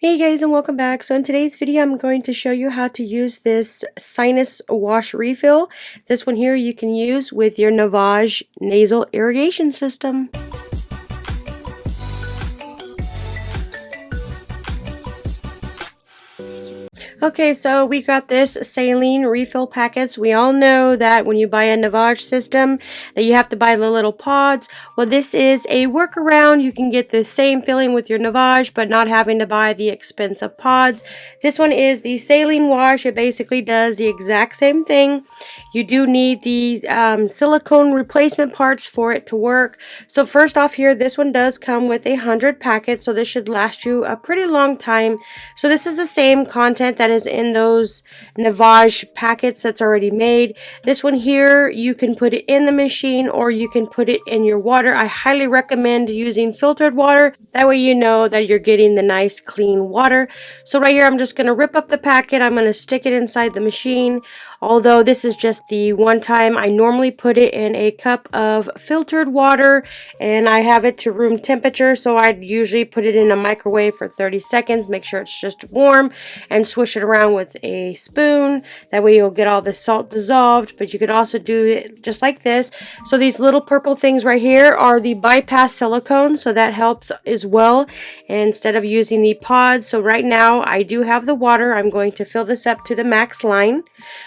Hey guys, and welcome back. So in today's video I'm going to show you how to use this sinus wash refill. This one here you can use with your Navage nasal irrigation system. Okay, so we got this saline refill packets. We all know that when you buy a Navage system that you have to buy the little pods. Well, this is a workaround. You can get the same feeling with your Navage, but not having to buy the expensive pods. This one is the saline wash. It basically does the exact same thing. You do need these silicone replacement parts for it to work. So first off here, this one does come with 100 packets, so this should last you a pretty long time. So this is the same content that is in those Navage packets that's already made. This one here, you can put it in the machine or you can put it in your water. I highly recommend using filtered water. That way you know that you're getting the nice clean water. So right here, I'm just going to rip up the packet. I'm going to stick it inside the machine. Although this is just the one time, I normally put it in a cup of filtered water and I have it to room temperature. So I'd usually put it in a microwave for 30 seconds, make sure it's just warm, and swish it around with a spoon. That way you'll get all the salt dissolved, but you could also do it just like this. So these little purple things right here are the bypass silicone, so that helps as well instead of using the pods. So right now I do have the water. I'm going to fill this up to the max line.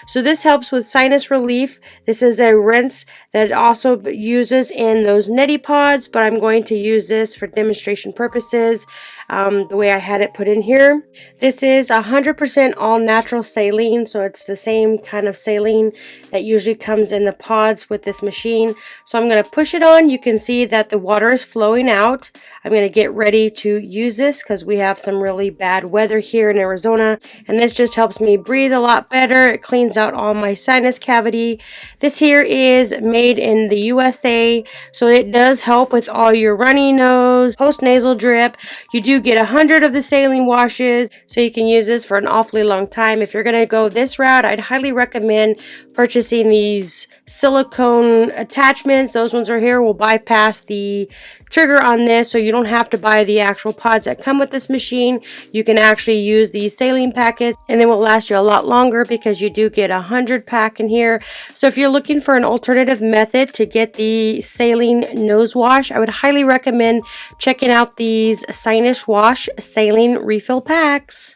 So this helps with sinus relief. This is a rinse that also uses in those Neti Pots, but I'm going to use this for demonstration purposes. The way I had it put in here. This is 100% all natural saline, so it's the same kind of saline that usually comes in the pods with this machine. So I'm going to push it on. You can see that the water is flowing out. I'm going to get ready to use this because we have some really bad weather here in Arizona, and this just helps me breathe a lot better. It cleans out all my sinus cavity. This here is made in the USA, so it does help with all your runny nose, postnasal drip. You do get 100 of the saline washes, so you can use this for an awfully long time. If you're going to go this route, I'd highly recommend purchasing these silicone attachments. Those ones right here will bypass the trigger on this, so you don't have to buy the actual pods that come with this machine. You can actually use these saline packets, and they will last you a lot longer because you do get 100 pack in here. So if you're looking for an alternative method to get the saline nose wash, I would highly recommend checking out these sinus wash saline refill packs.